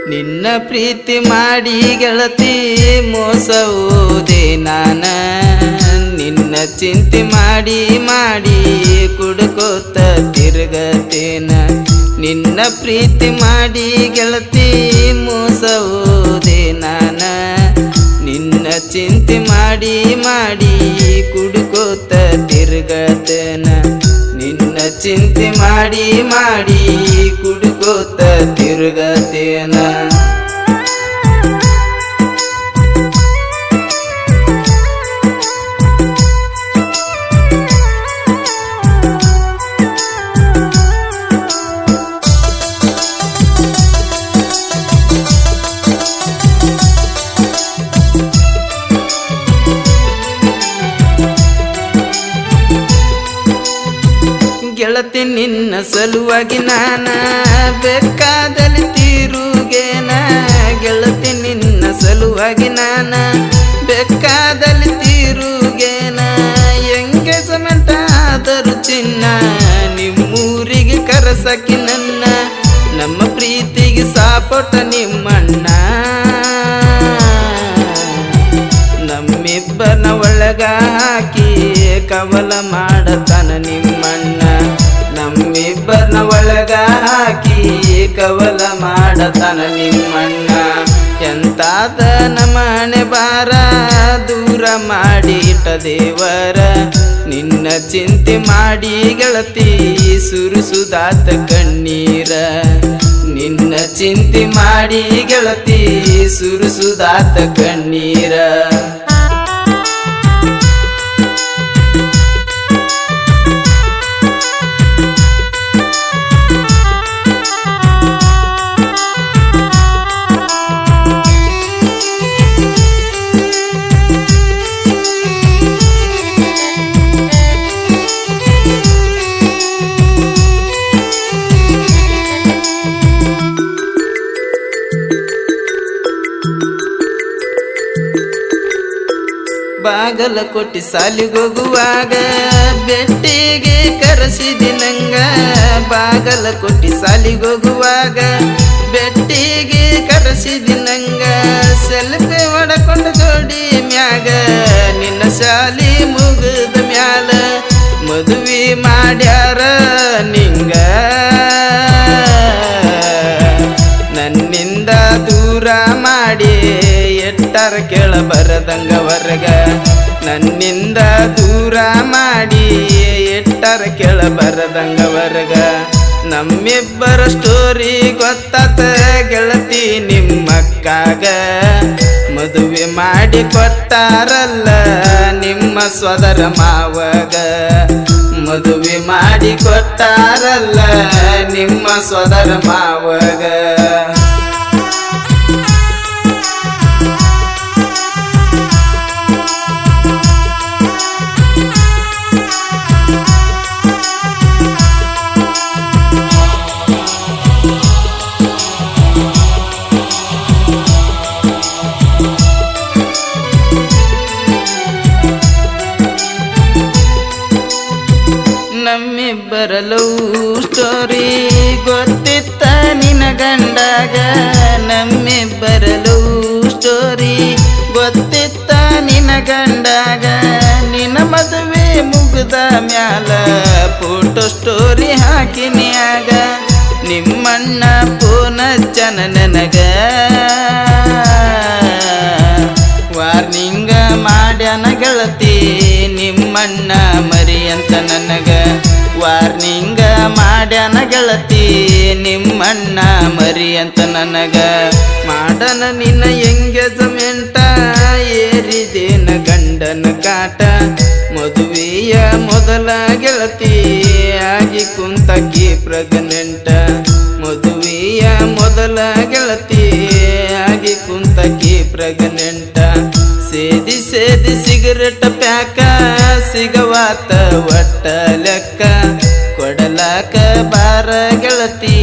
ನಿನ್ನ ಪ್ರೀತಿ ಮಾಡಿ ಗೆಳತಿ ಮೋಸ ಹೋದೆ ನಾನ ನಿನ್ನ ಚಿಂತೆ ಮಾಡಿ ಮಾಡಿ ಕುಡ್ಕೋತ ತಿರುಗತೇನ ನಿನ್ನ ಪ್ರೀತಿ ಮಾಡಿ ಗೆಳತಿ ಮೋಸ ಹೋದೆ ನಾನ ನಿನ್ನ ಚಿಂತೆ ಮಾಡಿ ಮಾಡಿ ಕುಡ್ಕೋತ ತಿರುಗತೇನ ನಿನ್ನ ಚಿಂತೆ ಮಾಡಿ ಮಾಡಿ ಕುಡ್ಕೋತ ತಿರುಗತೇನ ಗೆಳತಿ ನಿನ್ನ ಸಲುವಾಗಿ ನಾನ ಬೇಕಾದಲ್ಲಿ ತೀರುಗೇನ ಗೆಳತಿ ನಿನ್ನ ಸಲುವಾಗಿ ನಾನ ಬೇಕಾದಲ್ಲಿ ತೀರುಗೇನ ಎಂಗೇಜ್ಮೆಂಟ್ ಆದರೂ ಚಿನ್ನ ನಿಮ್ಮೂರಿಗೆ ಕರಸಕಿ ನನ್ನ ನಮ್ಮ ಪ್ರೀತಿಗೆ ಸಾಪೋಟ ನಿಮ್ಮಣ್ಣ ನಮ್ಮಿಬ್ಬನ ಒಳಗ ಹಾಕಿ ಕವಲ ಮಾಡತನ ನಿಮ್ಮಣ್ಣ ನಮ್ಮಿಬ್ಬನ ಒಳಗ ಹಾಕಿ ಕವಲ ಮಾಡತನ ನಿಮ್ಮಣ್ಣ ಎಂತಾದ ನಮನೆ ಬಾರ ದೂರ ಮಾಡಿಟ ದೇವರ ನಿನ್ನ ಚಿಂತೆ ಮಾಡಿ ಗೆಳತಿ ಸುರಿಸುದಾತ ಕಣ್ಣೀರ ನಿನ್ನ ಚಿಂತೆ ಮಾಡಿ ಗೆಳತಿ ಸುರಿಸುದಾತ ಕಣ್ಣೀರ ಬಾಗಲಕೋಟೆ ಸಾಲಿಗೋಗುವಾಗ ಬೆಟ್ಟಿಗೆ ಕರೆಸಿದಿ ನಂಗ ಬಾಗಲಕೋಟೆ ಸಾಲಿಗೋಗುವಾಗ ಬೆಟ್ಟಿಗೆ ಕರೆಸಿದಿ ನಂಗ ಸೆಲ್ಫಿ ಹೊಡಕೊಂಡ ಜೋಡಿ ಮ್ಯಾಗ ನಿನ್ನ ಶಾಲಿ ಮುಗಿದ ಮ್ಯಾಲ ಮದುವೆ ಮಾಡ್ಯಾರ ನಿಂಗ ನನ್ನಿಂದ ದೂರ ಮಾಡಿ ಎಟ್ಟಾರ ಕೇಳ ಬರದಂಗ ವರ್ಗ ನನ್ನಿಂದ ದೂರ ಮಾಡಿ ಎಟ್ಟಾರ ಕೇಳ ಬರದಂಗ ವರ್ಗ ನಮ್ಮಿಬ್ಬರ ಸ್ಟೋರಿ ಗೊತ್ತಾತ ಗೆಳತಿ ನಿಮ್ಮಕ್ಕಾಗ ಮದುವೆ ಮಾಡಿ ಕೊಟ್ಟಾರಲ್ಲ ನಿಮ್ಮ ಸೋದರ ಮಾವಗ ಮದುವೆ ಮಾಡಿ ಕೊಟ್ಟಾರಲ್ಲ ನಿಮ್ಮ ಸೋದರ ಮಾವಗ ನಮ್ಮಿಬ್ಬರ ಲವ್ ಸ್ಟೋರಿ ಗೊತ್ತಿತ್ತ ನಿನ ಗಂಡಾಗ ನಮ್ಮಿಬ್ಬರ ಲವ್ ಸ್ಟೋರಿ ಗೊತ್ತಿತ್ತ ನಿನ ಗಂಡಾಗ ನಿನ್ನ ಮದುವೆ ಮುಗಿದ ಮ್ಯಾಲ ಫೋಟೋ ಸ್ಟೋರಿ ಹಾಕಿನ್ಯಾಗ ನಿಮ್ಮಣ್ಣ ಫೋನ ಚನ ನನಗ ವಾರ್ನಿಂಗ ಮಾಡ್ಯಾನ ಗೆಳತಿ ನಿಮ್ಮಣ್ಣ ಮರಿ ಅಂತ ನನಗ ವಾರ್ನಿಂಗ ಮಾಡ್ಯಾನ ಗೆಳತಿ ನಿಮ್ಮಣ್ಣ ಮರಿ ಅಂತ ನನಗ ಮಾಡನ ನಿನ್ನ ಎಂಗೇಜ್ಮೆಂಟ ಏರಿದೇನ ಗಂಡನ ಕಾಟ ಮದುವೆಯ ಮೊದಲ ಗೆಳತಿ ಆಗಿ ಕುಂತಕಿ ಪ್ರೆಗ್ನೆಂಟ ಮದುವೆಯ ಮೊದಲ ಗೆಳತಿ ಆಗಿ ಕುಂತಕಿ ಪ್ರೆಗ್ನೆಂಟ ಸೇದಿ ಸೇದಿ ಸಿಗರೆಟ್ ಪ್ಯಾಕ ಸಿಗವಾತ ಒಟ್ಟ ಲೆಕ್ಕ ಕೊಡಲಾಕ ಬಾರ ಗೆಳತಿ